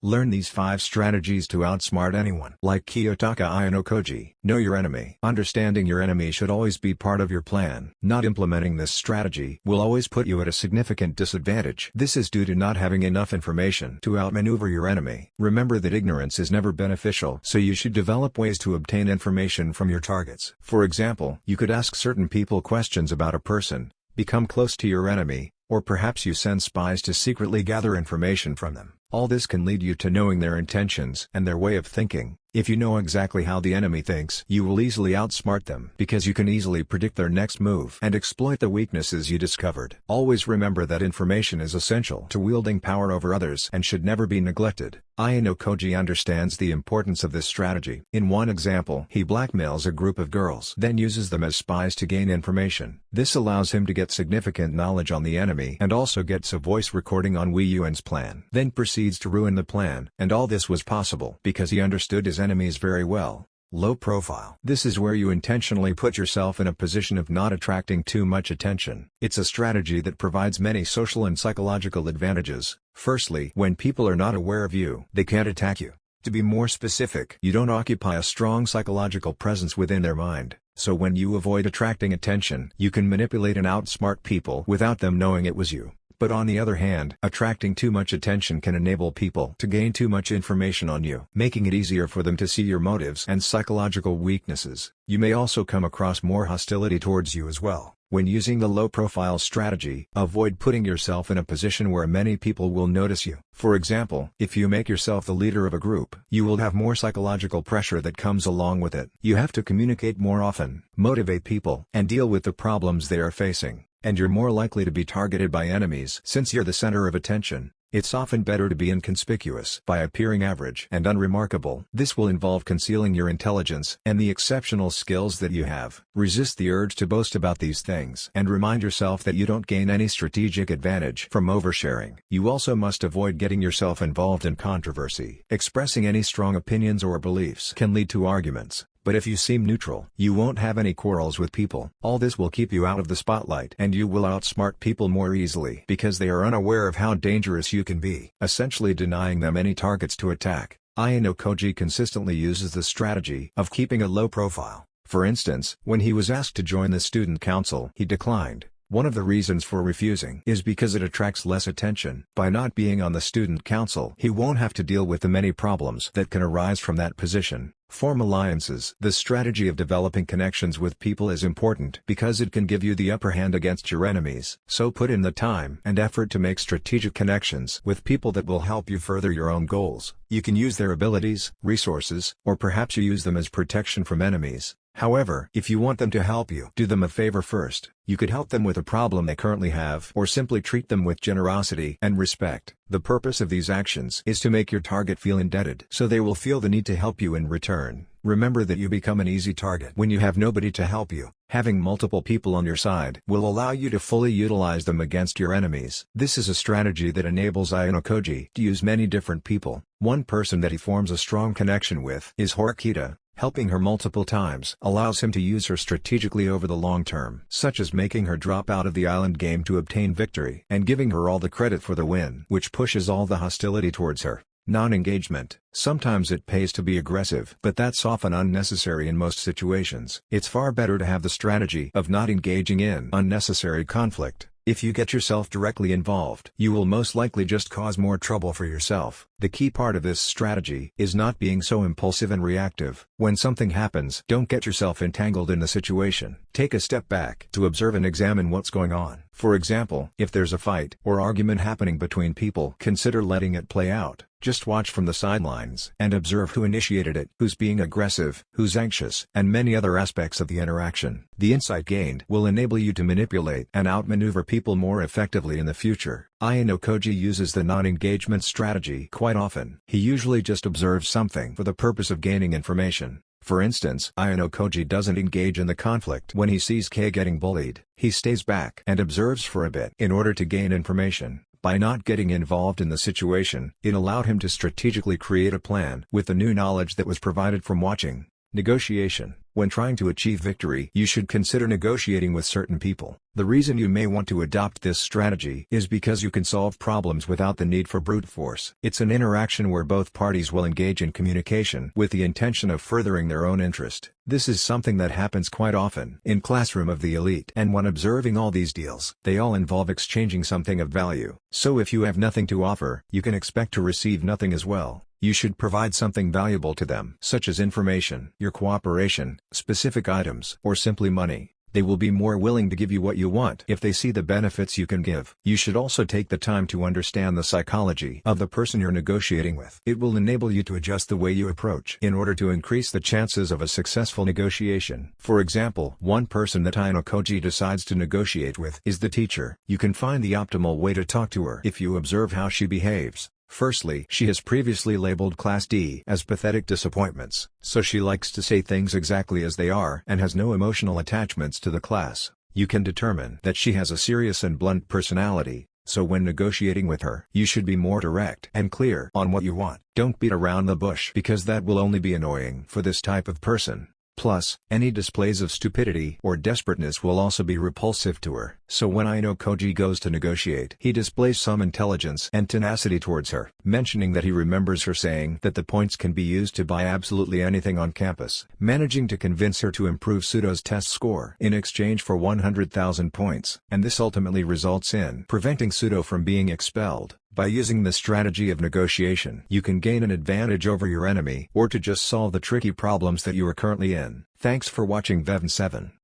Learn these 5 strategies to outsmart anyone. Like Kiyotaka Ayanokoji, know your enemy. Understanding your enemy should always be part of your plan. Not implementing this strategy will always put you at a significant disadvantage. This is due to not having enough information to outmaneuver your enemy. Remember that ignorance is never beneficial, so you should develop ways to obtain information from your targets. For example, you could ask certain people questions about a person, become close to your enemy, or perhaps you send spies to secretly gather information from them. All this can lead you to knowing their intentions and their way of thinking. If you know exactly how the enemy thinks, you will easily outsmart them because you can easily predict their next move and exploit the weaknesses you discovered. Always remember that information is essential to wielding power over others and should never be neglected. Ayanokoji understands the importance of this strategy. In one example, he blackmails a group of girls, then uses them as spies to gain information. This allows him to get significant knowledge on the enemy and also gets a voice recording on Wei Yuan's plan. Then proceeds to ruin the plan, and all this was possible because he understood his enemies very well. Low profile. This is where you intentionally put yourself in a position of not attracting too much attention. It's a strategy that provides many social and psychological advantages. Firstly, when people are not aware of you, they can't attack you. To be more specific, you don't occupy a strong psychological presence within their mind, so when you avoid attracting attention, you can manipulate and outsmart people without them knowing it was you. But on the other hand, attracting too much attention can enable people to gain too much information on you, making it easier for them to see your motives and psychological weaknesses. You may also come across more hostility towards you as well. When using the low-profile strategy, avoid putting yourself in a position where many people will notice you. For example, if you make yourself the leader of a group, you will have more psychological pressure that comes along with it. You have to communicate more often, motivate people, and deal with the problems they are facing. And you're more likely to be targeted by enemies. Since you're the center of attention, it's often better to be inconspicuous by appearing average and unremarkable. This will involve concealing your intelligence and the exceptional skills that you have. Resist the urge to boast about these things and remind yourself that you don't gain any strategic advantage from oversharing. You also must avoid getting yourself involved in controversy. Expressing any strong opinions or beliefs can lead to arguments. But if you seem neutral, you won't have any quarrels with people. All this will keep you out of the spotlight and you will outsmart people more easily because they are unaware of how dangerous you can be, essentially denying them any targets to attack. Ayanokoji consistently uses the strategy of keeping a low profile. For instance, when he was asked to join the student council, he declined. One of the reasons for refusing is because it attracts less attention. By not being on the student council, he won't have to deal with the many problems that can arise from that position. Form alliances. The strategy of developing connections with people is important because it can give you the upper hand against your enemies. So put in the time and effort to make strategic connections with people that will help you further your own goals. You can use their abilities, resources, or perhaps you use them as protection from enemies. However, if you want them to help you, do them a favor first. You could help them with a problem they currently have or simply treat them with generosity and respect. The purpose of these actions is to make your target feel indebted so they will feel the need to help you in return. Remember that you become an easy target when you have nobody to help you. Having multiple people on your side will allow you to fully utilize them against your enemies. This is a strategy that enables Ayanokoji to use many different people. One person that he forms a strong connection with is Horikita. Helping her multiple times allows him to use her strategically over the long term, such as making her drop out of the island game to obtain victory and giving her all the credit for the win, which pushes all the hostility towards her. Non-engagement. Sometimes it pays to be aggressive, but that's often unnecessary in most situations. It's far better to have the strategy of not engaging in unnecessary conflict. If you get yourself directly involved, you will most likely just cause more trouble for yourself. The key part of this strategy is not being so impulsive and reactive. When something happens, don't get yourself entangled in the situation. Take a step back to observe and examine what's going on. For example, if there's a fight or argument happening between people, consider letting it play out. Just watch from the sidelines and observe who initiated it, who's being aggressive, who's anxious, and many other aspects of the interaction. The insight gained will enable you to manipulate and outmaneuver people more effectively in the future. Ayanokoji uses the non-engagement strategy quite often. He usually just observes something for the purpose of gaining information. For instance, Ayanokoji doesn't engage in the conflict when he sees Kei getting bullied. He stays back and observes for a bit in order to gain information. By not getting involved in the situation, it allowed him to strategically create a plan with the new knowledge that was provided from watching. Negotiation. When trying to achieve victory, you should consider negotiating with certain people. The reason you may want to adopt this strategy is because you can solve problems without the need for brute force. It's an interaction where both parties will engage in communication with the intention of furthering their own interest. This is something that happens quite often in classroom of the elite, and when observing all these deals, they all involve exchanging something of value. So if you have nothing to offer, you can expect to receive nothing as well. You should provide something valuable to them, such as information, your cooperation, specific items, or simply money. They will be more willing to give you what you want if they see the benefits you can give. You should also take the time to understand the psychology of the person you're negotiating with. It will enable you to adjust the way you approach in order to increase the chances of a successful negotiation. For example, one person that Ayanokoji decides to negotiate with is the teacher. You can find the optimal way to talk to her if you observe how she behaves. Firstly, she has previously labeled Class D as pathetic disappointments, so she likes to say things exactly as they are and has no emotional attachments to the class. You can determine that she has a serious and blunt personality, so when negotiating with her, you should be more direct and clear on what you want. Don't beat around the bush because that will only be annoying for this type of person. Plus, any displays of stupidity or desperateness will also be repulsive to her. So when Ayanokoji goes to negotiate, he displays some intelligence and tenacity towards her, mentioning that he remembers her saying that the points can be used to buy absolutely anything on campus, managing to convince her to improve Sudo's test score in exchange for 100,000 points, and this ultimately results in preventing Sudo from being expelled. By using the strategy of negotiation, you can gain an advantage over your enemy or to just solve the tricky problems that you are currently in. Thanks for watching VevenSeven.